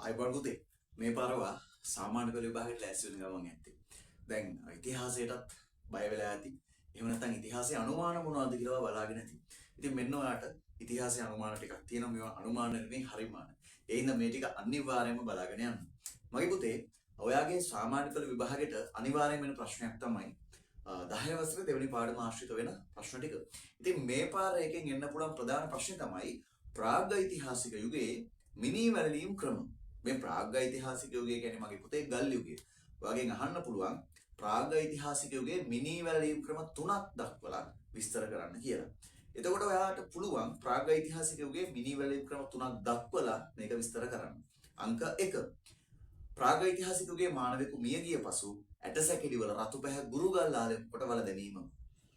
අයිබෝන් පුතේ මේ පාරවා සාමාන්‍ය පෙළ විභාගයට ලෑස්ති වෙන ගමන් ඇත්තේ. දැන් ඉතිහාසයටත් බය වෙලා ඇති. එහෙම නැත්නම් ඉතිහාසයේ අනුමාන මොනවද කියලා බලාගෙන ඇති. ඉතින් මෙන්න ඔයාලට ඉතිහාසයේ අනුමාන ටිකක් තියෙනවා. මේවා අනුමාන නෙමෙයි හරිමාන. ඒ හින්දා මේ ටික අනිවාර්යයෙන්ම බලාගෙන යන්න. මගේ පුතේ ඔයාගේ සාමාන්‍ය පෙළ විභාගයට අනිවාර්යයෙන් වෙන ප්‍රශ්නයක් තමයි 10 වසරේ දෙවෙනි පාඩම ආශ්‍රිත වෙන ප්‍රශ්න ටික. ඉතින් මේ පාර එකෙන් එන්න පුළුවන් ප්‍රධාන ප්‍රශ්නේ තමයි ප්‍රාග්ඓතිහාසික යුගයේ මිනී වැළලීම් ක්‍රම. මේ ප්‍රාග්ඓතිහාසික යුගය කියන්නේ මගේ පුතේ ගල් යුගය. ඔයගෙන් අහන්න පුළුවන් ප්‍රාග්ඓතිහාසික යුගයේ මිනී වැළලීම් ක්‍රම 3ක් දක්වලා විස්තර කරන්න කියලා. එතකොට ඔයාලට පුළුවන් ප්‍රාග්ඓතිහාසික යුගයේ මිනී වැළලීම් ක්‍රම 3ක් දක්වලා මේක විස්තර කරන්න. අංක 1. ප්‍රාග්ඓතිහාසික යුගයේ මානවෙකු මිය ගිය පසු ඇටසැකිලි වල රතු පැහැ ගුරුගල් ආලේප කොට වල දැමීම.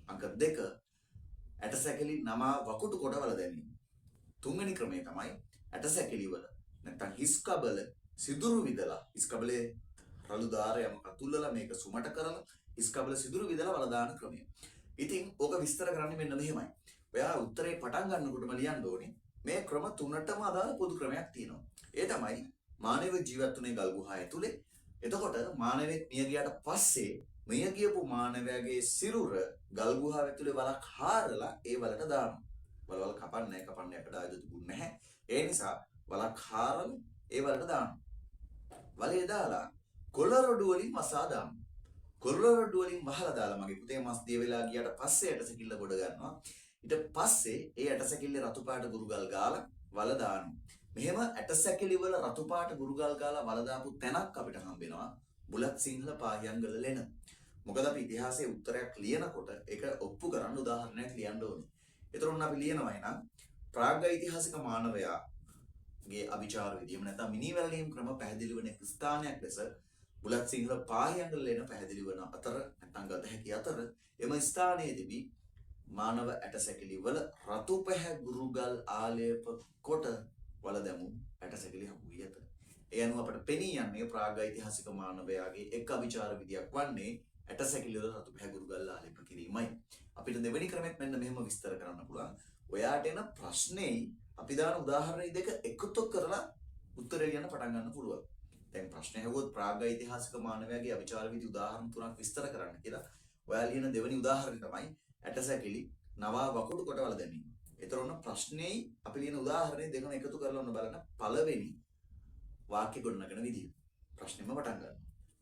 අංක 2. ඇටසැකිලි නමා වකුටු කොට වල දැමීම. තුන්වෙනි ක්‍රමය තමයි ඇටසැකිලි වල නැත්නම් හිස් කබල සිදුරු විදලා හිස් කබලේ රළු දාරයම කතුල්ලලා මේක සුමට කරලා හිස් කබල සිදුරු විදලා වල දාන ක්‍රමය. ඉතින් ඕක විස්තර කරන්නේ මෙන්න මෙහෙමයි. ඔයා උත්තරේ පටන් ගන්නකොටම ලියන්න ඕනේ මේ ක්‍රම තුනටම අදාළ පොදු ක්‍රමයක් තියෙනවා. ඒ තමයි මානව ජීවත් වුණේ ගල් ගුහා ඇතුලේ. එතකොට මානවෙක් මිය ගියාට පස්සේ මිය ගියපු මානවයාගේ සිරුර ගල් ගුහාව ඇතුලේ වලක් හාරලා ඒ වලට දානවා. වලවල් කපන්නේ අපට ආයුධ තිබුණ නැහැ. ඒ නිසා වලක් හාරලා ඒ වලට දානවා. වලේ දාලා කොළ රොඩු වලින් මසා දානවා. කොළ රොඩු වලින් වහලා දාලා මගේ පුතේ මස් දිය වෙලා ගියාට පස්සේ ඇටසැකිල්ල ගොඩ ගන්නවා. ඊට පස්සේ ඒ ඇටසැකිල්ලේ රතු පාට ගුරුගල් ගාලා වල දානවා. මෙහෙම ඇටසැකිලි වල රතු පාට ගුරුගල් ගාලා වල දාපු තැනක් අපිට හම්බෙනවා බුලත් සිංහල පාහියන්ගල ලෙන. මොකද අපි ඉතිහාසයේ උත්තරයක් ලියනකොට ඒක ඔප්පු කරන්න උදාහරණයක් ලියන්න ඕනේ. ඒතරොන් අපි ලියනවා නම් ප්‍රාග්ඓතිහාසික මානවයාගේ අවිචාර විදියම නැත්නම් මිනී වැළලීම් ක්‍රම පැහැදිලි වන ස්ථානයක් ලෙස බුලත් සිංහල පාහියන්ගල ලෙන පැහැදිලි වන අතර නැත්නම් ගත හැකි අතර එම ස්ථානයේදී මානව ඇටසැකිලි වල රතු පැහැ ගුරුගල් ආලේප කොට වල දැමු ඇටසැකිලි හමු වී ඇත. ඒ අනුව අපට පෙනී යන්නේ ප්‍රාග්ඓතිහාසික මානවයාගේ එක් අවිචාර විදියක් වන්නේ ඇටසැකිලි වල රතු පැහැ ගුරුගල් ආලේප කිරීමයි. අපිට දෙවෙනි ක්‍රමෙත් මෙන්න මෙහෙම විස්තර කරන්න පුළුවන්. ඔයාට එන ප්‍රශ්නේ අපි දාන උදාහරණ දෙක එකතු කරලා උත්තරය ලියන්න පටන් ගන්න පුළුවන්. දැන් ප්‍රශ්නේ ඇහුවොත් ප්‍රාග්ඓතිහාසික මානවයාගේ අවිචාර විදි උදාහරණ තුනක් විස්තර කරන්න කියලා. ඔයා ලියන දෙවෙනි උදාහරණය තමයි ඇටසැකිලි නවා වකුඩු කොට වල දැමීම. ඒතර ඔන්න ප්‍රශ්නේ අපි ලියන උදාහරණේ දෙකම එකතු කරලා ඔන්න බලන්න පළවෙනි වාක්‍ය ගොඩනගන විදිය. ප්‍රශ්නෙම පටන් ගන්න.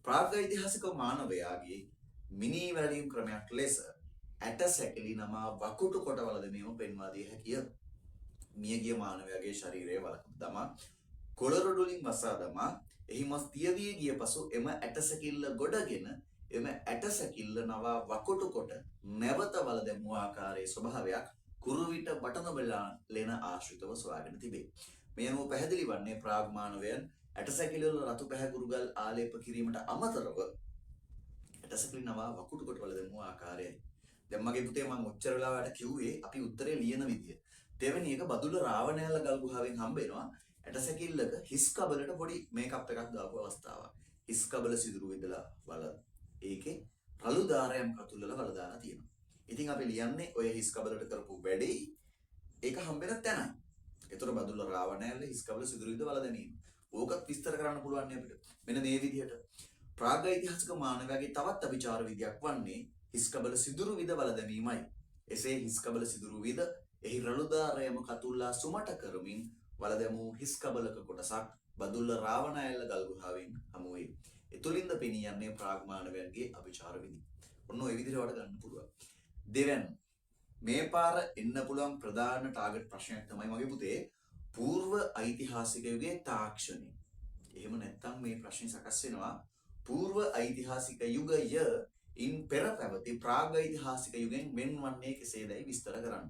ප්‍රාග්ඓතිහාසික මානවයාගේ මිනී වැළලීම් ක්‍රමයක් ලෙස ඇටසැකිලි නමා වකුටු කොට වල දැමීම පෙන්වා දිය හැකිය. මියගිය මානවයාගේ ශරීරයේ වලක දමා කොළ රොඩු වලින් වසා දමා එහි මස් දිය වී ගිය පසු එම ඇටසැකිල්ල ගොඩගෙන එම ඇටසැකිල්ල නවා වකුටු කොට නැවත වල දැමූ ආකාරයේ ස්වභාවයක් කුරුවිට බටනබලා ලෙන ආශ්‍රිතව සොයාගෙන තිබේ. මේ අනුව පැහැදිලි වන්නේ ප්‍රාග් මානවයන් ඇටසැකිලි වල රතු පැහැ ගුරුගල් ආලේප කිරීමට අමතරව ඇටසැකිලි නවා වකුටු කොට වල දැමූ ආකාරයයි. දැන් මගේ පුතේ මම ඔච්චර වෙලාවට කිව්වේ අපි උත්තරේ ලියන විදිය. දෙවෙනි එක බදුල්ල රාවණෑල්ල ගල් ගුහාවෙන් හම්බ වෙනවා ඇටසැකිල්ලක හිස් කබලට පොඩි මේකප් එකක් දාපු අවස්ථාවක්. හිස් කබල සිදුරු විදලා වල ඒකේ රළු දාරයම් කතුල්ලලා වල දාලා තියෙනවා. ඉතින් අපි ලියන්නේ ඔය හිස් කබලට කරපු වැඩේ ඒක හම්බෙන තැනයි. ඒතර බදුල්ල රාවණෑල්ල හිස් කබල සිදුරු විද වල දැමීම. ඕකත් විස්තර කරන්න පුළුවන් නේ අපිට. මෙන්න මේ විදිහට ප්‍රාග්ඓතිහාසික මානවයාගේ තවත් අවිචාර විදියක් වන්නේ හිස් කබල සිදුරු විද වල දැමීමයි. එසේ හිස් කබල සිදුරු විද එහි රළු දාරයම කතුල්ලා සුමට කරමින් වල දැමූ හිස් කබලක කොටසක් බදුල්ල රාවණෑල්ල ගල් ගුහාවෙන් හමු වේ. එතුලින්ද පෙනී යන්නේ ප්‍රාග් මානවයන්ගේ අවිචාර විදි. ඔන්න ඔය විදිහට වඩ ගන්න පුළුවන්. දෙවැන්න මේ පාර එන්න පුළුවන් ප්‍රධාන ටාගට් ප්‍රශ්නයක් තමයි මගේ පුතේ పూర్ව ඓතිහාසික යුගයේ තාක්ෂණය. එහෙම නැත්නම් මේ ප්‍රශ්නේ සකස් වෙනවා పూర్ව ඓතිහාසික යුගය ඉන් පෙර පැවති ප්‍රාග්ඓතිහාසික යුගයෙන් වෙන්වන්නේ කෙසේදයි විස්තර කරන්න.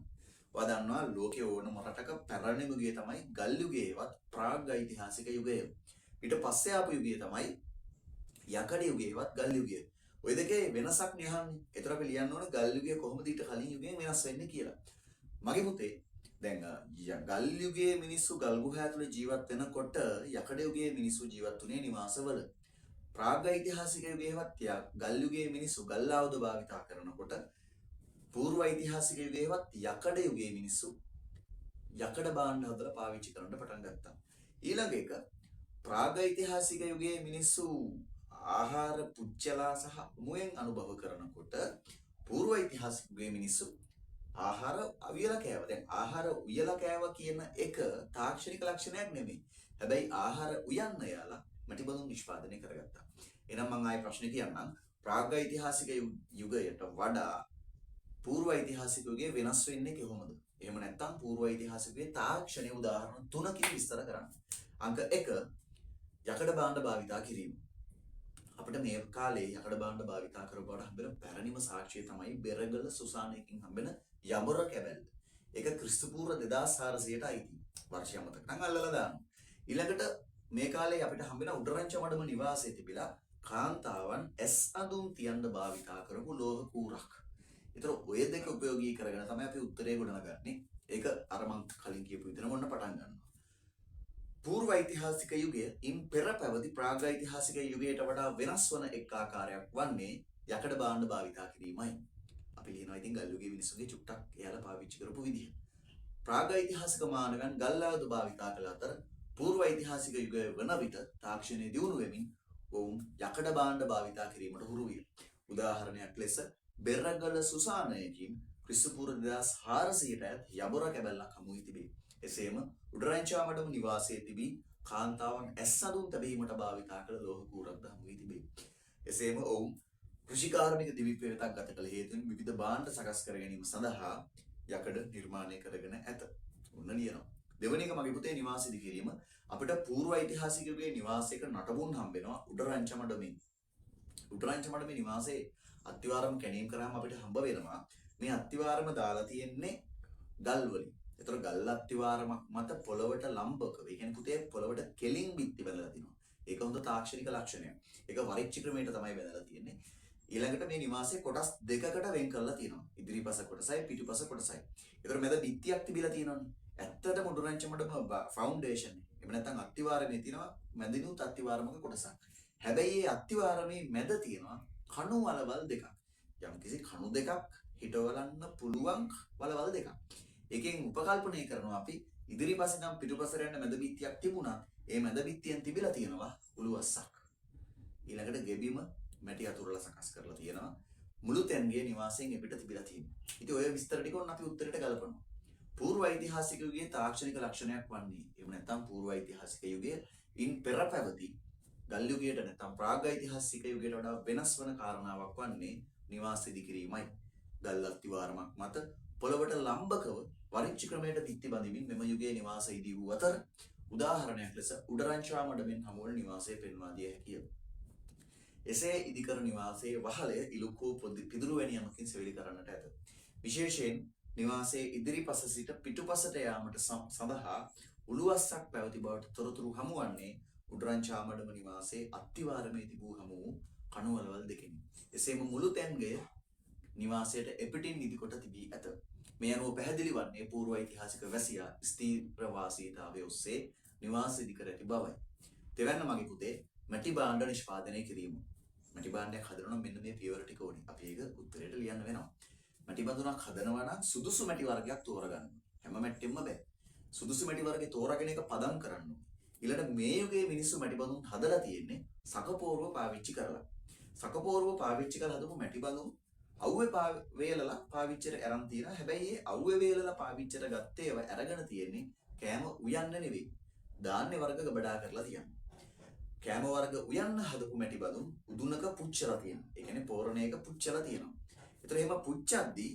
ඔයා දන්නවා ලෝකයේ ඕනම රටක පැරණිම යුගය තමයි ගල් යුගයේවත් ප්‍රාග්ඓතිහාසික යුගය. ඊට පස්සේ ආපු යුගය තමයි යකඩ යුගයේවත් ගල් යුගය. ඔය දෙකේ වෙනසක් නියහන්නේ. ඒතර අපි ලියන්න ඕන ගල් යුගය කොහොමද ඊට කලින් යුගයෙන් වෙනස් වෙන්නේ කියලා. මගේ පුතේ දැන් ගල් යුගයේ මිනිස්සු ගල් ගුහා ඇතුලේ ජීවත් වෙනකොට යකඩ යුගයේ මිනිස්සු ජීවත් වුණේ නිවාසවල. ප්‍රාග්ඓතිහාසික යුගයේවත් ගල් යුගයේ මිනිස්සු ගල් ආයුධ භාවිතා කරනකොට పూర్ව ඓතිහාසික යුගයේවත් යකඩ යුගයේ මිනිස්සු යකඩ භාණ්ඩ හදලා පාවිච්චි කරන්න පටන් ගත්තා. ඊළඟ එක ප්‍රාගෛතිහාසික යුගයේ මිනිස්සු ආහාර පුච්චලා සහ මුවෙන් අනුභව කරනකොට පූර්ව ඓතිහාසික යුගයේ මිනිස්සු ආහාර අවියලා කෑවා. දැන් ආහාර උයලා කෑවා කියන එක තාක්ෂණික ලක්ෂණයක් නෙමෙයි. හැබැයි ආහාර උයන්න යාලා මැටිබඳුන් නිෂ්පාදනය කරගත්තා. එහෙනම් මම ආයේ ප්‍රශ්නේ කියන්නම්. ප්‍රාගෛතිහාසික යුගයට වඩා පූර්ව ඓතිහාසික යුගයේ වෙනස් වෙන්නේ කොහොමද? එහෙම නැත්නම් පූර්ව ඓතිහාසික යුගයේ තාක්ෂණීය උදාහරණ තුනකින් විස්තර කරන්න. අංක 1 යකඩ භාණ්ඩ භාවිතා කිරීම. අපිට මේ කාලේ යකඩ භාණ්ඩ භාවිතා කරපුවාට හම්බෙන පැරණිම සාක්ෂිය තමයි බෙරගල සුසානයකින් හම්බෙන යබොර කැබැල්ල. ඒක ක්‍රිස්තු පූර්ව 2400ට අයිති. වර්ෂය මතක නම් අල්ලලා දාන්න. ඊළඟට මේ කාලේ අපිට හම්බෙන උඩරංච මඩම නිවාසයේ තිබිලා කාන්තාවන් ඇස් අඳුම් තියන්න භාවිතා කරපු ලෝහ කූරක්. ඒතර ඔය දෙක උපයෝගී කරගෙන තමයි අපි උත්තරේ ගොඩනගන්නේ. ඒක අර මං කලින් කියපු විදිහට මොන්න පටන් ගන්නවා. පූර්ව ඓතිහාසික යුගය ඉන් පෙර පැවති ප්‍රාගෛතිහාසික යුගයට වඩා වෙනස් වන එක් ආකාරයක් වන්නේ යකඩ භාණ්ඩ භාවිතා කිරීමයි. අපි ලියනවා ඉතින් ගල් යුගයේ මිනිස්සුන්ගේ චුට්ටක් එයාලා පාවිච්චි කරපු විදිහ. ප්‍රාගෛතිහාසික මානවයන් ගල් ආයුධ භාවිතා කළ අතර පූර්ව ඓතිහාසික යුගය වන විට තාක්ෂණයේ දියුණු වෙමින් ඔවුන් යකඩ භාණ්ඩ භාවිතා කිරීමට හුරු විය. උදාහරණයක් ලෙස බෙරගල සුසානයකින් ක්‍රිස්තු පූර්ව 2400ට ඈත් යබොර කැබැල්ලක් හමු වී තිබේ. එසේම උඩරංචා මඩම නිවාසයේ තිබී කාන්තාවන් ඇස් අඳුම් තැබීමට භාවිතා කළ ලෝහ කූරක්ද හමු වී තිබේ. එසේම ඔවුන් කෘෂිකාර්මික දිවිපෙවතක් ගත කළ හේතුවෙන් විවිධ භාණ්ඩ සකස් කර ගැනීම සඳහා යකඩ නිර්මාණය කරගෙන ඇත. ඔන්න ලියනවා. දෙවැනි එක මගේ පුතේ නිවාස ඉදිකිරීම. අපිට පූර්ව ඓතිහාසික යුගයේ නිවාසයක නටබුන් හම්බෙනවා උඩරංච මඩමේ. උඩරංච මඩමේ නිවාසයේ අත්තිවාරම කැණීම් කරාම අපිට හම්බ වෙනවා මේ අත්තිවාරම දාලා තියෙන්නේ ගල් වලින්. ඒතර ගල් අත්තිවාරමක් මත පොළවට ලම්බකව, ඒ කියන්නේ පුතේ පොළවට කෙලින් බිත්ති බැලලා තිනවා. ඒක හොඳ තාක්ෂණික ලක්ෂණයක්. ඒක වරිච්චි ක්‍රමයට තමයි බැලලා තියෙන්නේ. ඊළඟට මේ නිවාසයේ කොටස් දෙකකට වෙන් කරලා තියෙනවා. ඉදිරිපස කොටසයි පිටුපස කොටසයි. ඒතර මැද බිත්තියක් තිබිලා තියෙනවනේ. ඇත්තටම උඩරංච මඩම ෆවුන්ඩේෂන් එක. එහෙම නැත්නම් අත්තිවාරමේ තියෙනවා මැදිනුත් අත්තිවාරමක කොටසක්. හැබැයි මේ අත්තිවාරමේ මැද තියෙනවා කණු වලවල් දෙකක්. යම්කිසි කණු දෙකක් හිටවලන්න පුළුවන් වලවල් දෙකක්. එකෙන් උපකල්පනය කරනවා අපි ඉදිරිපස්සේ නම් පිටුපසට යන මැද බිත්තියක් තිබුණා. ඒ මැද බිත්තියෙන් තිබිලා තියෙනවා උළුවස්සක්. ඊළඟට ගෙබිම මැටි අතුරලා සකස් කරලා තියෙනවා. මුළු තැන්ගේ නිවාසයෙන් එපිට තිබිලා තියෙනවා. ඉතින් ඔය විස්තර ටික ඔන්න අපි උත්තරයට ගලපනවා. පූර්ව ඓතිහාසික යුගයේ තාක්ෂණික ලක්ෂණයක් වන්නේ එහෙම නැත්නම් පූර්ව ඓතිහාසික යුගයේ ඉන් පෙර පැවති ගල් යුගයට නැත්නම් ප්‍රාගෛතිහාසික යුගයට වඩා වෙනස් වන කාරණාවක් වන්නේ නිවාස ඉදිකිරීමයි. ගල් අත්තිවාරමක් මත පොළවට ලම්බකව වරිච්චි ක්‍රමයට බිත්ති බඳිමින් මෙම යුගයේ නිවාස ඉදි වූ අතර උදාහරණයක් ලෙස උඩරංචා මඩමෙන් හමුවන නිවාසය පෙන්වා දිය හැකිය. එසේ ඉදිකර නිවාසයේ වහලය ඉලුක්කෝ පිදුරු වැනි යමකින් සෙවිලි කරන්නට ඇත. විශේෂයෙන් නිවාසයේ ඉදිරිපස සිට පිටුපසට යාමට සඳහා උළුවස්සක් පැවති බවට තොරතුරු හමුවන්නේ උඩරංචා මඩම නිවාසයේ අත්තිවාරමේ තිබූ හමු වූ කණුවලවල් දෙකෙනි. එසේම මුළු තැන්ගය නිවාසයට එපිටින් ඉදිකොට තිබී ඇත. මේ අනුව පැහැදිලි වන්නේ පූර්ව ඓතිහාසික වැසියා ස්ථීර වාසීතාවය ඔස්සේ නිවාස ඉදිකර ඇති බවයි. දෙවැන්න මගේ පුතේ මැටි භාණ්ඩ නිෂ්පාදනය කිරීම. මැටි භාණ්ඩයක් හදනවා නම් මෙන්න මේ පියවර ටික ඕනේ. අපි ඒක උත්තරයට ලියන්න වෙනවා. මැටි බඳුනක් හදනවා නම් සුදුසු මැටි වර්ගයක් තෝරගන්න. හැම මැට්ටෙම බෑ. සුදුසු මැටි වර්ගේ තෝරාගෙන ඒක පදම් කරන්න ඕනේ. ඊළඟ මේ යුගයේ මිනිස්සු මැටි බඳුන් හදලා තියෙන්නේ සකපෝරුව පාවිච්චි කරලා. සකපෝරුව පාවිච්චි කරලා හදපු මැටි බඳුන් අවුවේ වේලලා පාවිච්චියට අරන් තියෙනවා. හැබැයි ඒ අවුවේ වේලලා පාවිච්චියට ගත්තේ ඒවා අරගෙන තියෙන්නේ කෑම උයන්න නෙවෙයි. ධාන්‍ය වර්ග ගබඩා කරලා තියෙනවා. කෑම වර්ග උයන්න හදපු මැටි බඳුන් උදුනක පුච්චලා තියෙනවා. ඒ කියන්නේ පෝරණයක පුච්චලා තියෙනවා. ඒතර එහෙම පුච්චද්දී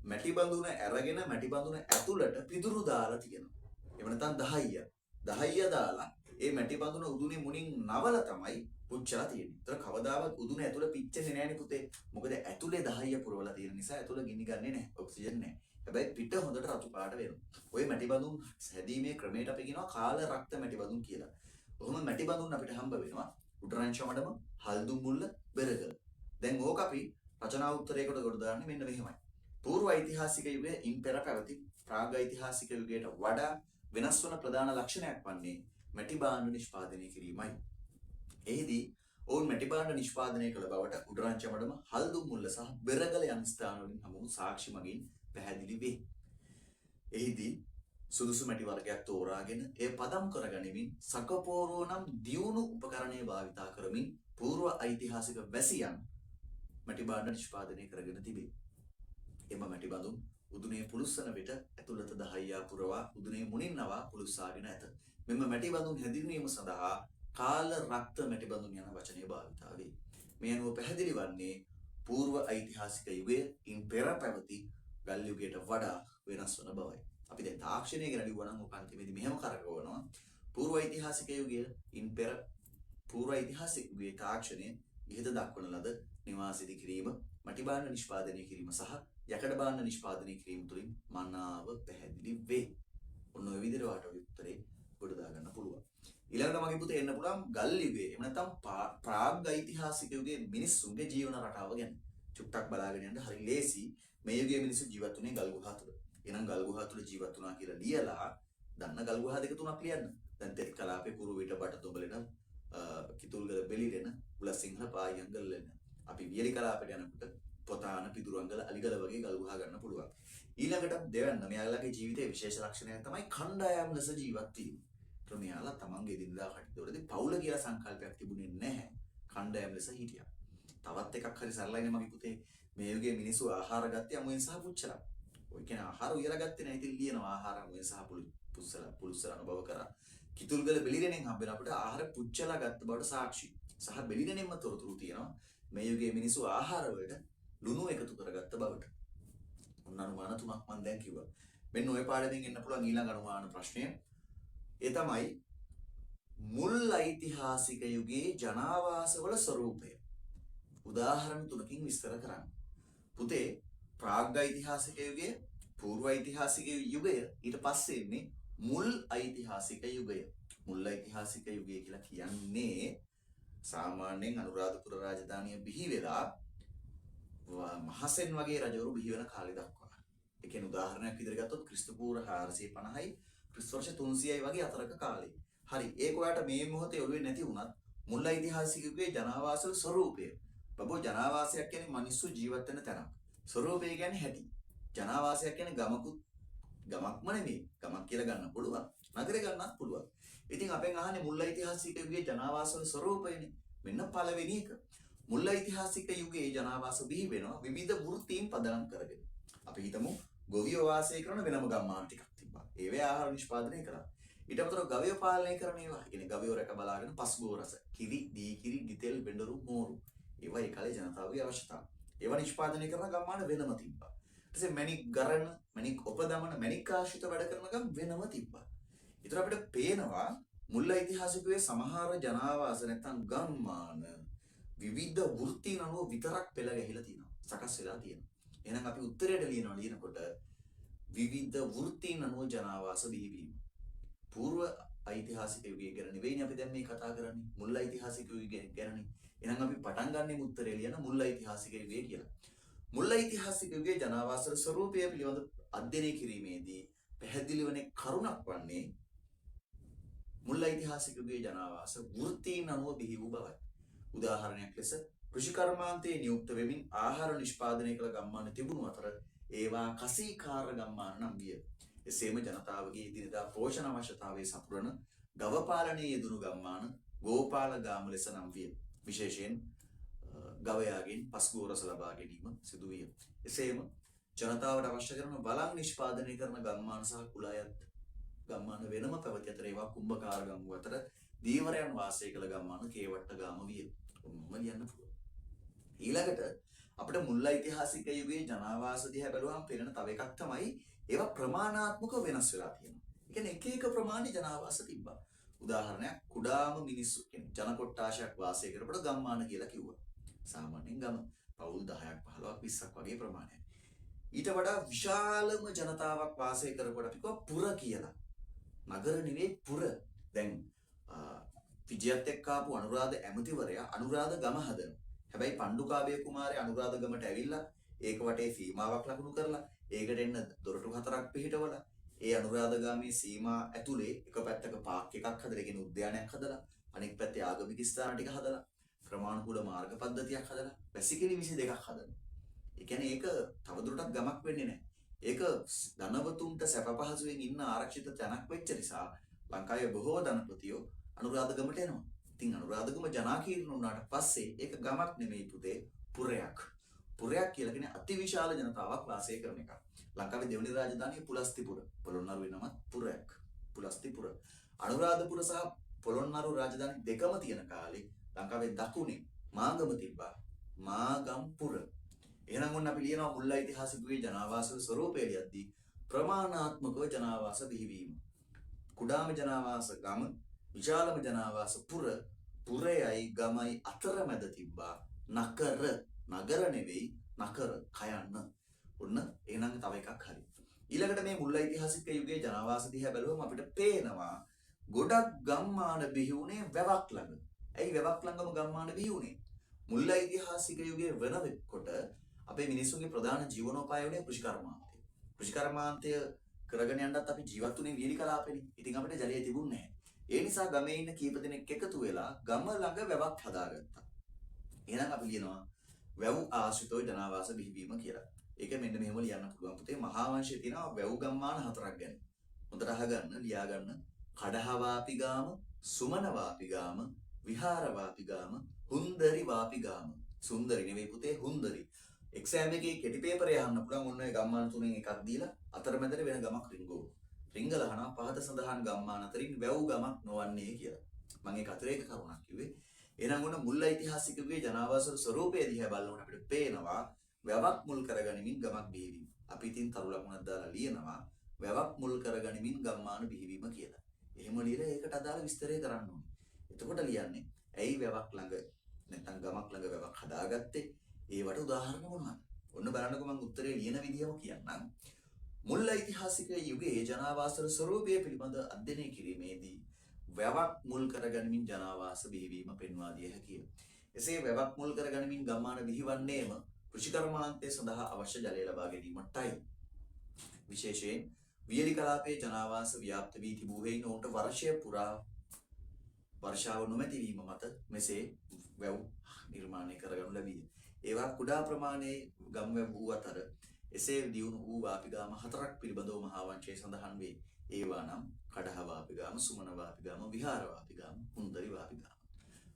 මැටි බඳුන අරගෙන මැටි බඳුන ඇතුළට පිදුරු දාලා තියෙනවා. එහෙම නැත්නම් දහයිය දාලා ඒ මැටි බඳුන උදුනේ මුණින් නවලා තමයි පුච්චලා තියෙන්නේ. ඒතර කවදාවත් උදුන ඇතුළ පිච්චෙන්නේ නැහැ නේ පුතේ. මොකද ඇතුලේ දහයිය පුරවලා තියෙන නිසා ඇතුළ ගිනි ගන්නේ නැහැ. ඔක්සිජන් නැහැ. හැබැයි පිට හොඳට රතු පාට වෙනවා. ওই මැටි බඳුන් හැදීමේ ක්‍රමයට අපි කියනවා කාල රක්ත මැටි බඳුන් කියලා. ඔහොම මැටි බඳුන් අපිට හම්බ වෙනවා උඩරංච මඩම, හල්දුම් මුල්ල, බෙරගල. දැන් ඕක අපි රචනා උත්තරයකට ගොඩ දාන්නේ මෙන්න මෙහෙමයි. පූර්ව ඓතිහාසික යුගයේ ඉන් පෙර පැවති ප්‍රාගෛතිහාසික යුගයට වඩා වෙනස් වන ප්‍රධාන ලක්ෂණයක් වන්නේ මැටි භාණ්ඩ නිෂ්පාදනය කිරීමයි. එහිදී ඔවුන් මැටි භාණ්ඩ නිෂ්පාදනය කළ බවට උඩරංච මඩම, හල්දුම් මුල්ල සහ බෙරගල යන ස්ථාන වලින් හමු සාක්ෂි මගින් පැහැදිලි වේ. එහිදී සුදුසු මැටි වර්ගයක් තෝරාගෙන එය පදම් කරගනිමින් සකපෝරුව නම් දියුණු උපකරණය භාවිතා කරමින් పూర్ව ඓතිහාසික වැසියන් මැටි භාණ්ඩ නිෂ්පාදනය කරගෙන තිබේ. එම මැටි බඳුන් උදුනේ පුලුස්සන විට ඇතුළත දහයියා පුරවා උදුනේ මුණින් නවා පුලුස්සාගෙන ඇත. මෙම මැටි බඳුන් හැඳින්වීම සඳහා කාල රක්ත මැටි බඳුන් යන වචනය භාවිතා වේ. මේ අනුව පැහැදිලි වන්නේ పూర్ව ඓතිහාසික යුගයේ ඉන් පෙර පැවති ගල් යුගයට වඩා වෙනස් වන බවයි. අපි දැන් තාක්ෂණය ගැන ලිව්වා නම් ඔක අන්තිමේදී මෙහෙම කරකවනවා. పూర్ව ඓතිහාසික යුගයේ ඉන් පෙර పూర్ව ඓතිහාසික යුගයේ තාක්ෂණය ඉහත දක්වන ලද නිවාස ඉදි කිරීම, මැටි භාණ්ඩ නිෂ්පාදනය කිරීම සහ යකඩ භාණ්ඩ නිෂ්පාදනය කිරීම තුළින් මනාව පැහැදිලි වේ. ඔන්න ඔය විදිහට වාට උත්තරේ ගොඩ දා ගන්න පුළුවන්. ඊළඟට මගේ පුතේ එන්න පුළුවන් ගල් යුගයේ එහෙම නැත්නම් ප්‍රාග් ඓතිහාසික යුගයේ මිනිස්සුන්ගේ ජීවන රටාව ගැන චුට්ටක් බලාගෙන යන්න හරි ලේසි. මේ යුගයේ මිනිස්සු ජීවත් වුණේ ගල් ගුහා තුළ. එහෙනම් ගල් ගුහා තුළ ජීවත් වුණා කියලා ලියලා දන්න ගල් ගුහා දෙක තුනක් ලියන්න. දැන් තෙත් කලාපේ කුරුවිට බටතොඹලෙන කිතුල්ගල බෙලිරෙන උලසිංහල පායංගල් වෙන. අපි වියලි කලාපයට යනකොට පොතාන පිදුරංගල අලිගල වගේ ගල් ගුහා ගන්න පුළුවන්. ඊළඟට දෙවන්න මෙයාලගේ ජීවිතයේ විශේෂ ලක්ෂණයක් තමයි කණ්ඩායම් ලෙස ජීවත් වීම. ඒතර මෙයාලා තමන්ගේ දිනදා කටයුතුවලදී පවුල කියලා සංකල්පයක් තිබුණේ නැහැ. කණ්ඩායම් ලෙස හිටියා. තවත් එකක් හරි සරලයිනේ මගේ පුතේ. මේ යුගයේ මිනිස්සු ආහාර ගත්තේ අමුයෙන් සහ පුච්චලා. ඔය කියන්නේ ආහාර උයලා ගත්තේ නැහැ. ඉතින් ලියනවා ආහාර අමුයෙන් සහ පුල්සලා අනුභව කරා. කිතුල්ගල බෙලිරෙනෙන් හම්බෙන අපිට ආහාර පුච්චලා ගත්ත බවට සාක්ෂි. සහ බෙලිරෙනෙන්ම තොරතුරු තියෙනවා. මේ යුගයේ මිනිස්සු ආහාර වලට ලුණු එකතු කරගත්ත බවට. ඔන්න අනුමාන තුනක් මම දැන් කිව්වා. මෙන්න ඔය පාඩමෙන් එන්න පුළුවන් ඊළඟ අනුමාන ප්‍රශ්නය. ඒ තමයි මුල් ඓතිහාසික යුගයේ ජනාවාසවල ස්වරූපය. උදාහරණ තුනකින් විස්තර කරන්න. පුතේ ප්‍රාග් ඓතිහාසික යුගය, పూర్ව ඓතිහාසික යුගය, ඊට පස්සේ ඉන්නේ මුල් ඓතිහාසික යුගය. මුල් ඓතිහාසික යුගය කියලා කියන්නේ සාමාන්‍යයෙන් අනුරාධපුර රාජධානිය බිහි වෙලා මහසෙන් වගේ රජවරු බිහි වෙන කාලේ දක්වා. ඒ කියන්නේ උදාහරණයක් විදිහට ගත්තොත් ක්‍රිස්තු පූර්ව 450යි ක්‍රිස්තු වර්ෂ 300යි වගේ අතරක කාලේ. හරි. ඒක ඔයාලට මේ මොහොතේ ඔළුවේ නැති වුණත් මුල් ඓතිහාසික යුගයේ ජනාවාසවල ස්වරූපය. බබෝ ජනාවාසයක් කියන්නේ මිනිස්සු ජීවත් වෙන තැනක්. ස්වරූපය කියන්නේ හැටි. ජනාවාසයක් කියන්නේ ගමක්ම නෙමෙයි. ගමක් කියලා ගන්න පුළුවන්. නගරේ ගන්නත් පුළුවන්. ඉතින් අපෙන් අහන්නේ මුල් ඓතිහාසික යුගයේ ජනාවාසවල ස්වරූපයනේ. මෙන්න පළවෙනි එක. මුල් ඓතිහාසික යුගයේ ජනාවාස බිහි වෙනවා විවිධ වෘත්තීන් පදනම් කරගෙන. අපි හිතමු ගොවියෝ වාසය කරන වෙනම ගම්මාන ටිකක් තිබ්බා. ඒවේ ආහාර නිෂ්පාදනය කරා. ඊට අමතරව ගවයෝ පාලනය කරන ඒවා. කියන්නේ ගවයෝ රැක බලාගෙන පස්බෝ රස, කිරි, දී කිරි, ගිතෙල්, බෙන්ඩරු, මෝරු. ඒවා ඒ කාලේ ජනතාවගේ අවශ්‍යතාව. ඒවා නිෂ්පාදනය කරන ගම්මාන වෙනම තිබ්බා. ඊට පස්සේ මැණික් ගරන, මැණික් උපදමන, මැණික් ආශ්‍රිත වැඩ කරන ගම් වෙනම තිබ්බා. ඒතර අපිට පේනවා මුල් ඓතිහාසිකයේ සමහර ජනාවාස නැත්නම් ගම්මාන විවිධ වෘත්තීන් අනුව විතරක් පෙළ ගැහිලා තියෙනවා. සකස් වෙලා තියෙනවා. එහෙනම් අපි උත්තරයට ලියනකොට විවිධ වෘත්තීන් අනුව ජනාවාස බිහිවීම. పూర్ව ඓතිහාසික යුගය ගැන නෙවෙයිනේ අපි දැන් මේ කතා කරන්නේ. මුල් ඓතිහාසික යුගය ගැනනේ. එහෙනම් අපි පටන් ගන්නෙ උත්තරේ ලියන මුල් ඓතිහාසික යුගය කියලා. මුල් ඓතිහාසික යුගයේ ජනාවාස ස්වරූපය පිළිබඳ අධ්‍යයනය කිරීමේදී පැහැදිලි වන කරුණක් වන්නේ මුල් ඓතිහාසික යුගයේ ජනාවාස වෘත්තීන් අනුව බිහි වූ බවයි. උදාහරණයක් ලෙස කෘෂිකර්මාන්තයේ නියුක්ත වෙමින් ආහාර නිෂ්පාදනය කළ ගම්මාන තිබුණු අතර ඒවා කසීකාර ගම්මාන නම් විය. එසේම ජනතාවගේ එදිනෙදා පෝෂණ අවශ්‍යතාවයේ සපුරන ගව පාලනයේ යෙදුණු ගම්මාන ගෝපාල ගාම ලෙස නම් විය. විශේෂයෙන් ගවයාගෙන් පස්ගෝ රස ලබා ගැනීම සිදු විය. එසේම ජනතාවට අවශ්‍ය කරන බලන් නිෂ්පාදනය කරන ගම්මාන සහ කුලායත් ගම්මාන වෙනම පැවති අතර ඒවා කුම්භකාර ගම්මුව අතර දීවරයන් වාසය කළ ගම්මාන කේවට්ට ගාම විය. ඔන්නම ලියන්න පුළුවන්. ඊළඟට අපිට මුල් ඓතිහාසික යුගයේ ජනාවාස දිහා බැලුවම පේන තව එකක් තමයි ඒවා ප්‍රමාණාත්මක වෙනස් වෙලා තියෙනවා. ඒ කියන්නේ එක එක ප්‍රමාණි ජනාවාස තිබ්බා. උදාහරණයක් කුඩාම මිනිස්සු කියන්නේ ජන කොට්ටාශයක් වාසය කරපුවට ගම්මාන කියලා කිව්වා. සාමාන්‍යයෙන් ගම පවුල් 10ක් 15ක් 20ක් වගේ ප්‍රමාණයක්. ඊට වඩා විශාලම ජනතාවක් වාසය කරපුවට අපි කිව්වා පුර කියලා. නගර නෙවෙයි පුර. දැන් විජයත් එක්ක ආපු අනුරාධ ඇමතිවරයා අනුරාධ ගම හදනවා. හැබැයි පණ්ඩුකාභය කුමාරයා අනුරාධ ගමට ඇවිල්ලා ඒක වටේ සීමාවක් ලකුණු කරලා ඒකට එන්න දොරටු 4ක් පිහිටවලා ඒ අනුරාධ ගාමේ සීමා ඇතුලේ එක පැත්තක පාක් එකක් හදලා කියන උද්‍යානයක් හදලා අනෙක් පැත්තේ ආගමික ස්ථාන ටික හදලා ක්‍රමානුකූල මාර්ග පද්ධතියක් හදලා වැසිකිලි 22ක් හදනවා. ඒ කියන්නේ ඒක තවදුරටත් ගමක් වෙන්නේ නැහැ. ඒක ධනවතුන්ට සැප පහසුවෙන් ඉන්න ආරක්ෂිත තැනක් වෙච්ච නිසා ලංකාවේ බොහෝ ධනපතියෝ අනුරාධගමට එනවා. ඉතින් අනුරාධගම ජනාකීර්ණ වුණාට පස්සේ ඒක ගමක් නෙමෙයි පුතේ, පුරයක්. පුරයක් කියලා කියන්නේ අතිවිශාල ජනතාවක් වාසය කරන එක. ලංකාවේ දෙවනි රාජධානිය පුලස්තිපුර. පොළොන්නරුවේ නමත් පුරයක්. පුලස්තිපුර. අනුරාධපුර සහ පොළොන්නරු රාජධානි දෙකම තියෙන කාලේ ලංකාවේ දකුණේ මාගම තිබ්බා. මාගම්පුර. එහෙනම් ඔන්න අපි ලියනවා මුල් ඓතිහාසිකයේ ජනාවාස ස්වරූපය ලියද්දී ප්‍රමාණාත්මකව ජනාවාස බිහිවීම. කුඩාම ජනාවාස ගම, විශාලම ජනාවාස පුර, පුරයයි ගමයි අතරමැද තිබ්බා නකර. නගර නෙවෙයි නකර කයන්න. ඔන්න එහෙනම් තව එකක් හරි. ඊළඟට මේ මුල් ඓතිහාසික යුගයේ ජනාවාස දිහා බැලුවම අපිට පේනවා ගොඩක් ගම්මාන බිහි වුණේ වැවක් ළඟ. ඇයි වැවක් ළඟම ගම්මාන බිහි වුණේ? මුල් ඓතිහාසික යුගයේ වෙනකොට අපේ මිනිස්සුන්ගේ ප්‍රධාන ජීවනෝපාය වුණේ කෘෂිකර්මාන්තය. කෘෂිකර්මාන්තය කරගෙන යන්නත් අපි ජීවත් වුණේ වීලි කලාපෙනේ. ඉතින් අපිට ජලය තිබුණේ නැහැ. ඒ නිසා ගමේ ඉන්න කීප දෙනෙක් එකතු වෙලා ගම ළඟ වැවක් හදාගත්තා. එහෙනම් අපි ලියනවා වැව් ආශ්‍රිතව ජනාවාස බිහිවීම කියලා. ඒක මෙන්න මෙහෙම ලියන්න පුළුවන් පුතේ. මහා වංශයේ තියෙනවා වැව් ගම්මාන 4ක් ගැන. හොඳට අහගන්න, ලියා ගන්න. කඩහවාපි ගාම, සුමන වාපි ගාම, විහාර වාපි ගාම, හුන්දරි වාපි ගාම. සුන්දරි නෙවෙයි පුතේ, හුන්දරි. එක්සෑම් එකේ කෙටි පේපරේ අහන්න පුළුවන් ඔන්න ඔය ගම්මාන තුනෙන් එකක් දීලා අතරමැදට වෙන ගමක් රිංගෝ. රිංගල අහනවා පහත සඳහන් ගම්මාන අතරින් වැව් ගමක් නොවන්නේ කියලා. මම ඒක අතිරේක කරුණක් කිව්වේ. එහෙනම් ඔන්න මුල් ඓතිහාසික යුගයේ ජනාවාස ස්වරූපය දිහා බලනකොට අපිට පේනවා වැවක් මුල් කරගනිමින් ගමක් බිහිවීම. අපි ඉතින් තරු ලකුණක් දාලා ලියනවා වැවක් මුල් කරගනිමින් ගම්මාන බිහිවීම කියලා. එහෙම ලියලා ඒකට අදාළ විස්තරය කරන්න ඕනේ. එතකොට ලියන්නේ ඇයි වැවක් ළඟ නැත්නම් ගමක් ළඟ වැවක් හදාගත්තේ? ඒවට උදාහරණ මොනවද? ඔන්න බලන්නකෝ මම උත්තරේ ලියන විදියම කියන්නම්. මුල් ඓතිහාසික යුගයේ ජනාවාස ස්වරූපය පිළිබඳ අධ්‍යයනය කිරීමේදී වැවක් මුල් කරගනිමින් ජනාවාස බිහිවීම පෙන්වා දිය හැකිය. එසේ වැවක් මුල් කරගනිමින් ගම්මාන බිහිවන්නේම කෘෂිකර්මාන්තය සඳහා අවශ්‍ය ජලය ලබා ගැනීමටයි. විශේෂයෙන් වියලි කලාපයේ ජනාවාස ව්‍යාප්ත වී තිබූ හේයින් ඔවුන්ට වර්ෂය පුරා වර්ෂාව නොමැති වීම මත මෙසේ වැව් නිර්මාණය කරගනු ලැබිය. ඒවා කුඩා ප්‍රමාණයේ ගම් වැව් වූ අතර එසේ දියුණු වූ වාපි ගාම 4ක් පිළිබඳව මහා වංශයේ සඳහන් වේ. ඒවා නම් කඩහ වාපි ගාම, සුමන වාපි ගාම, විහාර වාපි ගාම, හුන්දරි වාපි ගාම.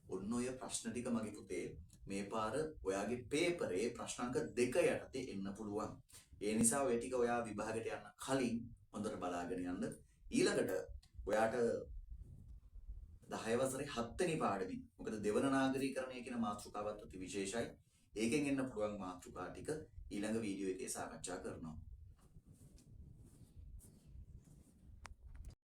ඔන්න ඔය ප්‍රශ්න ටික මගේ පුතේ මේ පාර ඔයාගේ පේපරේ ප්‍රශ්න අංක 2 යටතේ එන්න පුළුවන්. ඒ නිසා ඔය ටික ඔයා විභාගයට යන්න කලින් හොඳට බලාගෙන යන්න. ඊළඟට ඔයාට 10 වසරේ 7 වෙනි පාඩමේ මොකද දෙවන නාගරීකරණය කියන මාතෘකාවත් අති විශේෂයි. ඒකෙන් එන්න පුළුවන් මාතෘකා ටික ඊළඟ වීඩියෝ එකේ සාකච්ඡා කරනවා.